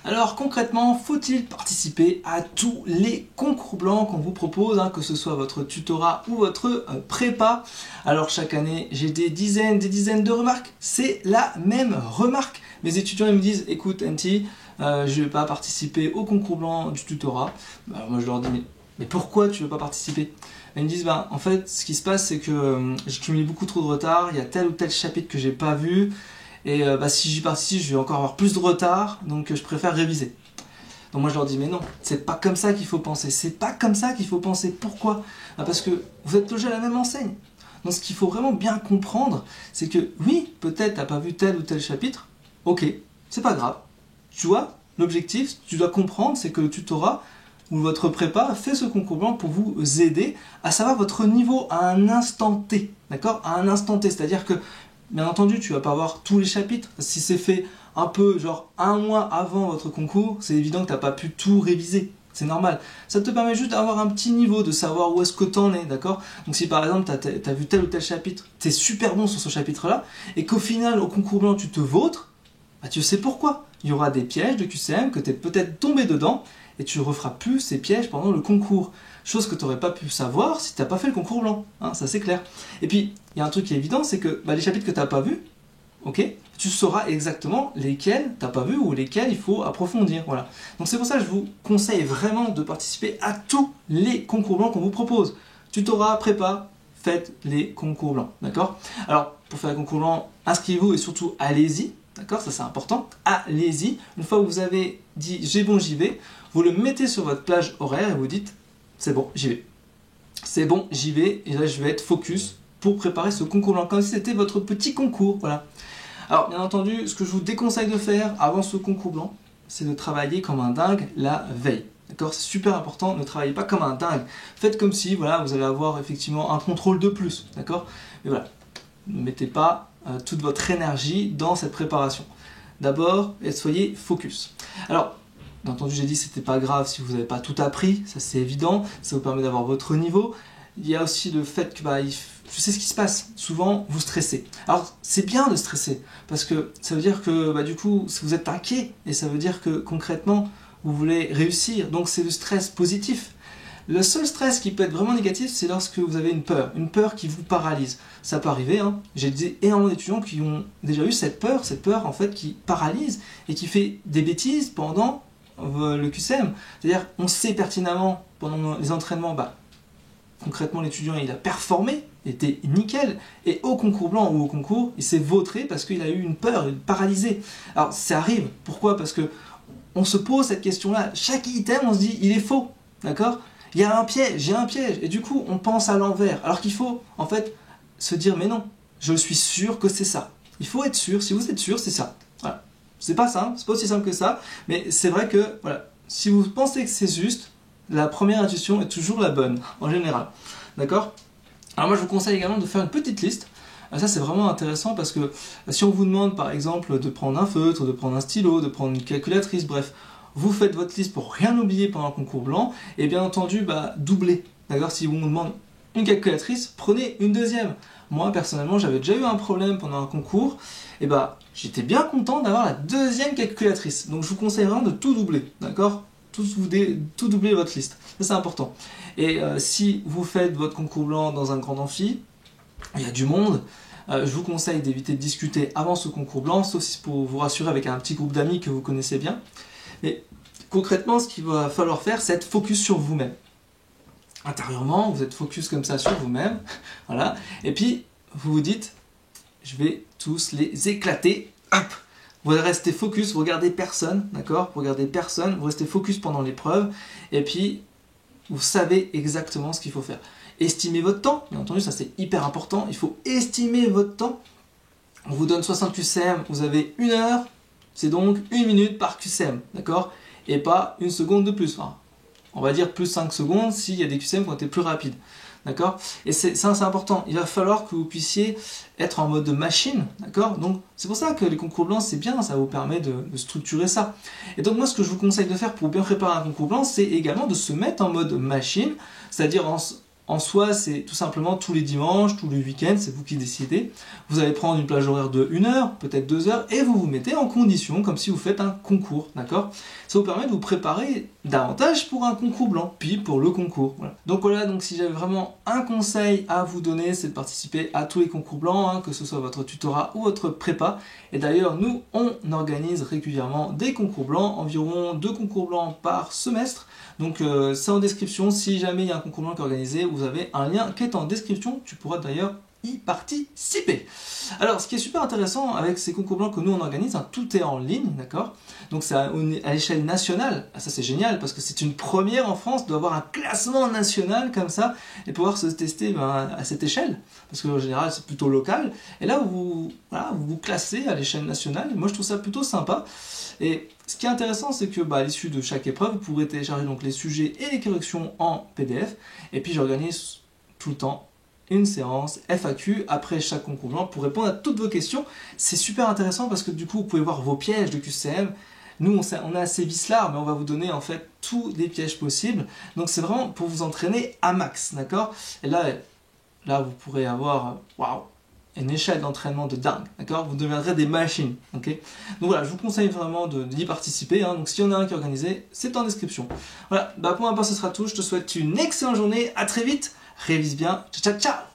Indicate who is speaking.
Speaker 1: Alors concrètement, faut-il participer à tous les concours blancs qu'on vous propose, que ce soit votre tutorat ou votre prépa? Alors chaque année, j'ai des dizaines de remarques. C'est la même remarque. Mes étudiants ils me disent, écoute NT, je ne vais pas participer au concours blanc du tutorat. Moi je leur dis, mais pourquoi tu ne veux pas participer? Ils me disent, en fait, ce qui se passe, c'est que j'ai cumulé beaucoup trop de retard, il y a tel ou tel chapitre que j'ai pas vu, et si j'y participe, je vais encore avoir plus de retard, donc je préfère réviser. Donc moi je leur dis, mais non, c'est pas comme ça qu'il faut penser, c'est pas comme ça qu'il faut penser. Pourquoi? Parce que vous êtes logés à la même enseigne. Donc ce qu'il faut vraiment bien comprendre, c'est que oui, peut-être t'as pas vu tel ou tel chapitre, ok, c'est pas grave. Tu vois, l'objectif, tu dois comprendre, c'est que le tutorat ou votre prépa fait ce concours blanc pour vous aider à savoir votre niveau à un instant T, d'accord? À un instant T, c'est-à-dire que, bien entendu, tu vas pas voir tous les chapitres. Si c'est fait un peu, genre un mois avant votre concours, c'est évident que tu n'as pas pu tout réviser. C'est normal. Ça te permet juste d'avoir un petit niveau, de savoir où est-ce que tu en es, d'accord? Donc si par exemple tu as vu tel ou tel chapitre, tu es super bon sur ce chapitre-là, et qu'au final, au concours blanc, tu te vautres, tu sais pourquoi. Il y aura des pièges de QCM que tu es peut-être tombé dedans, et tu ne referas plus ces pièges pendant le concours. Chose que tu n'aurais pas pu savoir si tu n'as pas fait le concours blanc, ça c'est clair. Et puis, il y a un truc qui est évident, c'est que les chapitres que tu n'as pas vus, tu sauras exactement lesquels tu n'as pas vus ou lesquels il faut approfondir. Voilà. Donc c'est pour ça que je vous conseille vraiment de participer à tous les concours blancs qu'on vous propose. Tutorat, prépa, faites les concours blancs. D'accord? Alors, pour faire les concours blancs, inscrivez-vous et surtout allez-y. D'accord? Ça c'est important. Allez-y. Une fois que vous avez dit j'ai bon, j'y vais, vous le mettez sur votre plage horaire et vous dites c'est bon, j'y vais. C'est bon, j'y vais et là je vais être focus pour préparer ce concours blanc comme si c'était votre petit concours. Voilà. Alors bien entendu, ce que je vous déconseille de faire avant ce concours blanc, c'est de travailler comme un dingue la veille. D'accord? C'est super important, ne travaillez pas comme un dingue. Faites comme si vous allez avoir effectivement un contrôle de plus. D'accord? Mais voilà, ne mettez pas toute votre énergie dans cette préparation. D'abord, soyez focus. Alors, bien entendu, j'ai dit que ce n'était pas grave si vous n'avez pas tout appris, ça c'est évident, ça vous permet d'avoir votre niveau. Il y a aussi le fait que je sais ce qui se passe, souvent vous stressez. Alors c'est bien de stresser, parce que ça veut dire que du coup vous êtes inquiet, et ça veut dire que concrètement vous voulez réussir, donc c'est le stress positif. Le seul stress qui peut être vraiment négatif, c'est lorsque vous avez une peur qui vous paralyse. Ça peut arriver, j'ai énormément d'étudiants qui ont déjà eu cette peur en fait qui paralyse et qui fait des bêtises pendant le QCM. C'est-à-dire, on sait pertinemment pendant les entraînements, concrètement l'étudiant il a performé, il était nickel, et au concours blanc ou au concours, il s'est vautré parce qu'il a eu une peur, il est paralysé. Alors ça arrive, pourquoi? Parce que on se pose cette question-là, chaque item on se dit il est faux, d'accord? Il y a un piège, j'ai un piège, et du coup on pense à l'envers, alors qu'il faut en fait se dire mais non, je suis sûr que c'est ça. Il faut être sûr, si vous êtes sûr, c'est ça. Voilà. C'est pas simple, c'est pas aussi simple que ça, mais c'est vrai que voilà, si vous pensez que c'est juste, la première intuition est toujours la bonne, en général. D'accord? Alors moi je vous conseille également de faire une petite liste. Ça c'est vraiment intéressant parce que si on vous demande par exemple de prendre un feutre, de prendre un stylo, de prendre une calculatrice, bref, vous faites votre liste pour rien oublier pendant le concours blanc, et bien entendu, doublez. D'accord? Si on vous demande une calculatrice, prenez une deuxième. Moi personnellement, j'avais déjà eu un problème pendant un concours, et j'étais bien content d'avoir la deuxième calculatrice. Donc je vous conseille vraiment de tout doubler, d'accord? Tout doubler votre liste. Ça c'est important. Et si vous faites votre concours blanc dans un grand amphi, il y a du monde, je vous conseille d'éviter de discuter avant ce concours blanc, sauf si pour vous rassurer avec un petit groupe d'amis que vous connaissez bien. Mais concrètement, ce qu'il va falloir faire, c'est être focus sur vous-même. Intérieurement, vous êtes focus comme ça sur vous-même, voilà. Et puis, vous vous dites, je vais tous les éclater, hop. Vous restez focus, vous regardez personne, d'accord? Vous regardez personne, vous restez focus pendant l'épreuve, et puis, vous savez exactement ce qu'il faut faire. Estimez votre temps, bien entendu, ça c'est hyper important, il faut estimer votre temps. On vous donne 60 QCM, vous avez 1 heure, c'est donc 1 minute par QCM, d'accord? Et pas 1 seconde de plus. Enfin, on va dire plus 5 secondes s'il y a des QCM qui ont été plus rapides, d'accord? Et ça c'est important, il va falloir que vous puissiez être en mode machine, d'accord? Donc c'est pour ça que les concours blancs c'est bien, ça vous permet de structurer ça. Et donc moi ce que je vous conseille de faire pour bien préparer un concours blanc, c'est également de se mettre en mode machine, c'est-à-dire En soi, c'est tout simplement tous les dimanches, tous les week-ends, c'est vous qui décidez. Vous allez prendre une plage horaire de 1 heure, peut-être 2 heures, et vous vous mettez en condition, comme si vous faites un concours, d'accord? Ça vous permet de vous préparer davantage pour un concours blanc, puis pour le concours. Voilà. Donc voilà, donc si j'avais vraiment un conseil à vous donner, c'est de participer à tous les concours blancs, hein, que ce soit votre tutorat ou votre prépa. Et d'ailleurs, nous, on organise régulièrement des concours blancs, environ 2 concours blancs par semestre. Donc c'est en description, si jamais il y a un concours blanc qui est organisé, vous avez un lien qui est en description, tu pourras d'ailleurs y participer. Alors ce qui est super intéressant avec ces concours blancs que nous on organise, hein, tout est en ligne, d'accord? Donc c'est à l'échelle nationale, ça c'est génial parce que c'est une première en France d'avoir un classement national comme ça et pouvoir se tester à cette échelle, parce qu'en général c'est plutôt local, et là vous vous classez à l'échelle nationale, et moi je trouve ça plutôt sympa. Et ce qui est intéressant, c'est que à l'issue de chaque épreuve, vous pourrez télécharger donc les sujets et les corrections en PDF. Et puis j'organise tout le temps une séance FAQ après chaque concours blanc pour répondre à toutes vos questions. C'est super intéressant parce que du coup, vous pouvez voir vos pièges de QCM. Nous, on a assez vicelard, mais on va vous donner en fait tous les pièges possibles. Donc c'est vraiment pour vous entraîner à max, d'accord? Et là, vous pourrez avoir, waouh, une échelle d'entraînement de dingue, d'accord? Vous deviendrez des machines, ok? Donc voilà, je vous conseille vraiment d'y participer, hein. Donc s'il y en a un qui est organisé, c'est en description. Voilà, pour ma part ce sera tout, je te souhaite une excellente journée, à très vite, révise bien, ciao ciao ciao!